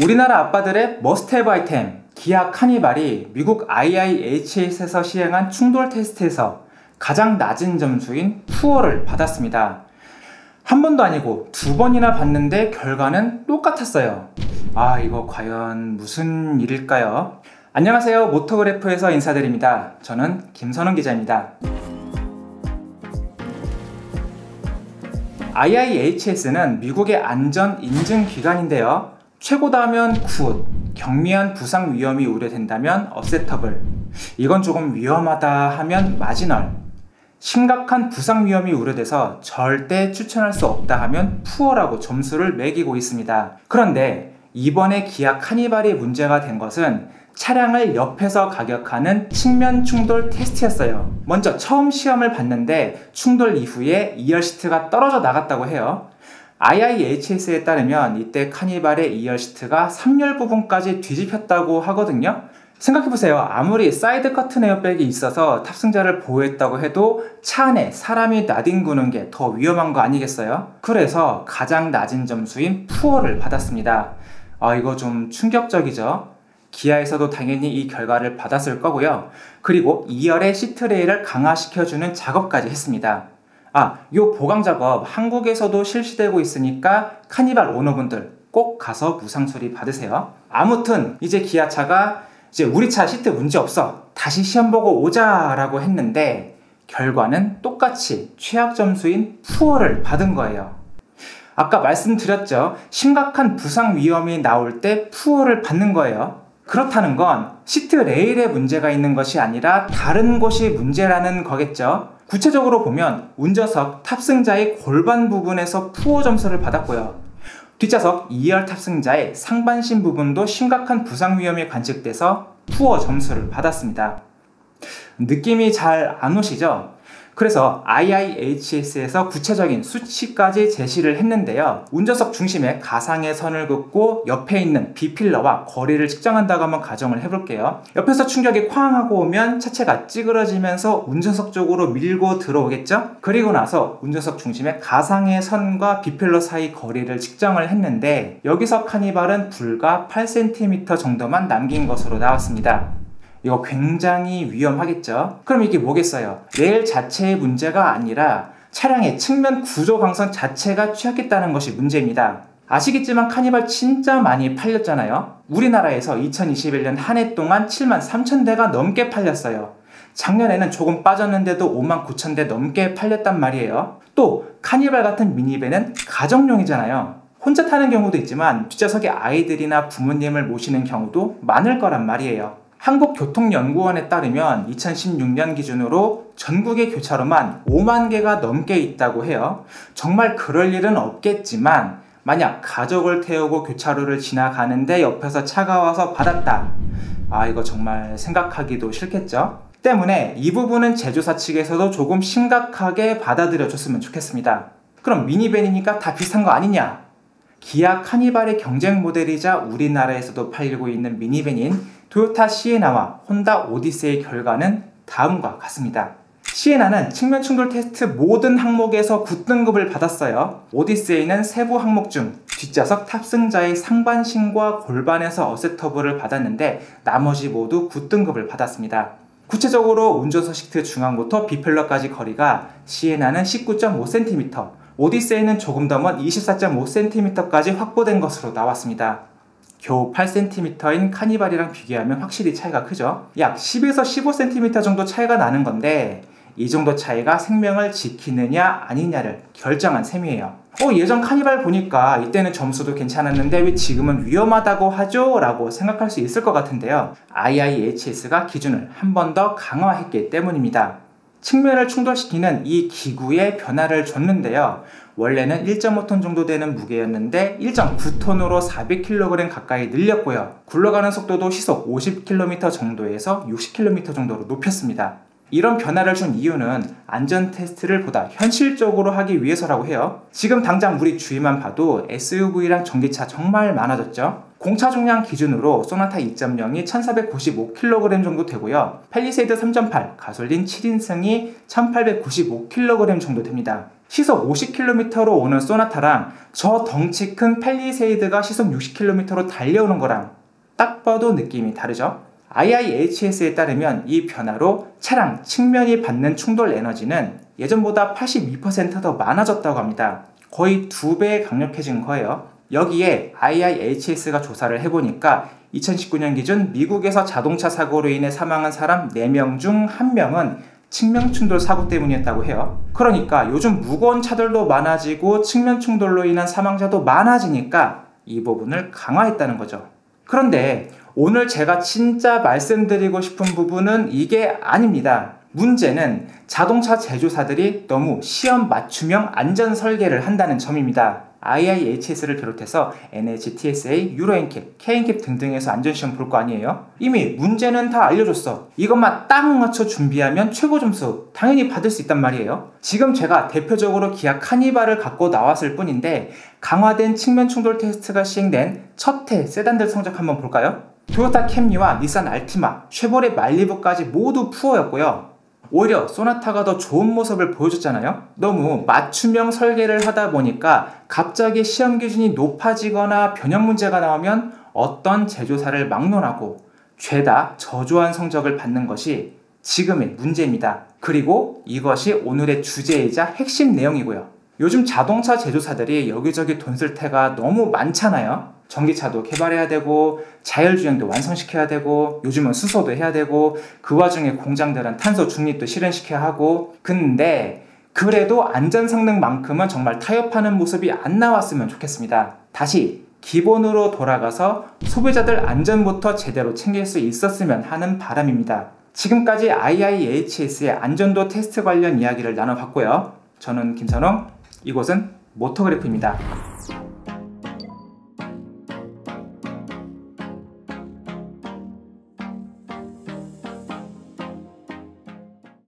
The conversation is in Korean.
우리나라 아빠들의 머스트헤브 아이템 기아 카니발이 미국 IIHS에서 시행한 충돌 테스트에서 가장 낮은 점수인 푸어를 받았습니다. 한 번도 아니고 두 번이나 봤는데 결과는 똑같았어요. 이거 과연 무슨 일일까요? 안녕하세요, 모토그래프에서 인사드립니다. 저는 김선웅 기자입니다. IIHS는 미국의 안전 인증 기관인데요. 최고다 하면 굿, 경미한 부상 위험이 우려된다면 어셋터블, 이건 조금 위험하다 하면 마지널, 심각한 부상 위험이 우려돼서 절대 추천할 수 없다 하면 푸어라고 점수를 매기고 있습니다. 그런데 이번에 기아 카니발이 문제가 된 것은 차량을 옆에서 가격하는 측면 충돌 테스트였어요. 먼저 처음 시험을 봤는데 충돌 이후에 2열 시트가 떨어져 나갔다고 해요. IIHS에 따르면 이때 카니발의 2열 시트가 3열 부분까지 뒤집혔다고 하거든요. 생각해보세요. 아무리 사이드 커튼 에어백이 있어서 탑승자를 보호했다고 해도 차 안에 사람이 나뒹구는 게 더 위험한 거 아니겠어요? 그래서 가장 낮은 점수인 푸어를 받았습니다. 이거 좀 충격적이죠? 기아에서도 당연히 이 결과를 받았을 거고요. 그리고 2열의 시트레일을 강화시켜주는 작업까지 했습니다. 요 보강 작업 한국에서도 실시되고 있으니까 카니발 오너분들 꼭 가서 무상수리 받으세요. 아무튼 이제 기아차가 우리 차 시트 문제 없어, 다시 시험 보고 오자 라고 했는데 결과는 똑같이 최악 점수인 푸어를 받은 거예요. 아까 말씀드렸죠. 심각한 부상 위험이 나올 때 푸어를 받는 거예요. 그렇다는 건 시트 레일에 문제가 있는 것이 아니라 다른 곳이 문제라는 거겠죠. 구체적으로 보면 운전석 탑승자의 골반 부분에서 푸어 점수를 받았고요. 뒷좌석 2열 탑승자의 상반신 부분도 심각한 부상 위험이 관측돼서 푸어 점수를 받았습니다. 느낌이 잘 안 오시죠? 그래서 IIHS에서 구체적인 수치까지 제시를 했는데요. 운전석 중심에 가상의 선을 긋고 옆에 있는 B필러와 거리를 측정한다고 한번 가정을 해볼게요. 옆에서 충격이 쾅 하고 오면 차체가 찌그러지면서 운전석 쪽으로 밀고 들어오겠죠? 그리고 나서 운전석 중심에 가상의 선과 B필러 사이 거리를 측정을 했는데 여기서 카니발은 불과 8cm 정도만 남긴 것으로 나왔습니다. 이거 굉장히 위험하겠죠? 그럼 이게 뭐겠어요? 레일 자체의 문제가 아니라 차량의 측면 구조 강성 자체가 취약했다는 것이 문제입니다. 아시겠지만 카니발 진짜 많이 팔렸잖아요? 우리나라에서 2021년 한 해 동안 73,000대가 넘게 팔렸어요. 작년에는 조금 빠졌는데도 59,000대 넘게 팔렸단 말이에요. 또 카니발 같은 미니밴은 가정용이잖아요. 혼자 타는 경우도 있지만 뒷좌석에 아이들이나 부모님을 모시는 경우도 많을 거란 말이에요. 한국교통연구원에 따르면 2016년 기준으로 전국의 교차로만 5만 개가 넘게 있다고 해요. 정말 그럴 일은 없겠지만 만약 가족을 태우고 교차로를 지나가는데 옆에서 차가 와서 받았다. 이거 정말 생각하기도 싫겠죠? 때문에 이 부분은 제조사 측에서도 조금 심각하게 받아들여 줬으면 좋겠습니다. 그럼 미니밴이니까 다 비슷한 거 아니냐? 기아 카니발의 경쟁 모델이자 우리나라에서도 팔리고 있는 미니밴인 토요타 시에나와 혼다 오디세이의 결과는 다음과 같습니다. 시에나는 측면 충돌 테스트 모든 항목에서 9등급을 받았어요. 오디세이는 세부 항목 중 뒷좌석 탑승자의 상반신과 골반에서 어셋터블을 받았는데 나머지 모두 9등급을 받았습니다. 구체적으로 운전석 시트 중앙부터 B필러까지 거리가 시에나는 19.5cm, 오디세이는 조금 더 먼 24.5cm까지 확보된 것으로 나왔습니다. 겨우 8cm인 카니발이랑 비교하면 확실히 차이가 크죠? 약 10에서 15cm 정도 차이가 나는 건데 이 정도 차이가 생명을 지키느냐 아니냐를 결정한 셈이에요. 예전 카니발 보니까 이때는 점수도 괜찮았는데 왜 지금은 위험하다고 하죠? 라고 생각할 수 있을 것 같은데요. IIHS가 기준을 한 번 더 강화했기 때문입니다. 측면을 충돌시키는 이 기구에 변화를 줬는데요. 원래는 1.5톤 정도 되는 무게였는데 1.9톤으로 400kg 가까이 늘렸고요. 굴러가는 속도도 시속 50km 정도에서 60km 정도로 높였습니다. 이런 변화를 준 이유는 안전 테스트를 보다 현실적으로 하기 위해서라고 해요. 지금 당장 우리 주위만 봐도 SUV랑 전기차 정말 많아졌죠. 공차 중량 기준으로 소나타 2.0이 1495kg 정도 되고요. 팰리세이드 3.8 가솔린 7인승이 1895kg 정도 됩니다. 시속 50km로 오는 소나타랑 저 덩치 큰 팰리세이드가 시속 60km로 달려오는 거랑 딱 봐도 느낌이 다르죠? IIHS에 따르면 이 변화로 차량 측면이 받는 충돌 에너지는 예전보다 82% 더 많아졌다고 합니다. 거의 2배 강력해진 거예요. 여기에 IIHS가 조사를 해보니까 2019년 기준 미국에서 자동차 사고로 인해 사망한 사람 4명 중 1명은 측면 충돌 사고 때문이었다고 해요. 그러니까 요즘 무거운 차들도 많아지고 측면 충돌로 인한 사망자도 많아지니까 이 부분을 강화했다는 거죠. 그런데 오늘 제가 진짜 말씀드리고 싶은 부분은 이게 아닙니다. 문제는 자동차 제조사들이 너무 시험 맞춤형 안전 설계를 한다는 점입니다. IIHS를 비롯해서 NHTSA, 유로엔캡, K엔캡 등등에서 안전시험 볼 거 아니에요? 이미 문제는 다 알려줬어. 이것만 딱 맞춰 준비하면 최고 점수 당연히 받을 수 있단 말이에요. 지금 제가 대표적으로 기아 카니발을 갖고 나왔을 뿐인데 강화된 측면 충돌 테스트가 시행된 첫 해 세단들 성적 한번 볼까요? 토요타 캠리와 닛산 알티마, 쉐보레 말리부까지 모두 푸어였고요. 오히려 소나타가 더 좋은 모습을 보여줬잖아요. 너무 맞춤형 설계를 하다 보니까 갑자기 시험 기준이 높아지거나 변형 문제가 나오면 어떤 제조사를 막론하고 죄다 저조한 성적을 받는 것이 지금의 문제입니다. 그리고 이것이 오늘의 주제이자 핵심 내용이고요. 요즘 자동차 제조사들이 여기저기 돈 쓸 테가 너무 많잖아요. 전기차도 개발해야 되고 자율주행도 완성시켜야 되고 요즘은 수소도 해야 되고 그 와중에 공장들은 탄소 중립도 실현시켜야 하고 근데 그래도 안전 성능만큼은 정말 타협하는 모습이 안 나왔으면 좋겠습니다. 다시 기본으로 돌아가서 소비자들 안전부터 제대로 챙길 수 있었으면 하는 바람입니다. 지금까지 IIHS의 안전도 테스트 관련 이야기를 나눠봤고요. 저는 김선홍, 이곳은 모토그래프입니다.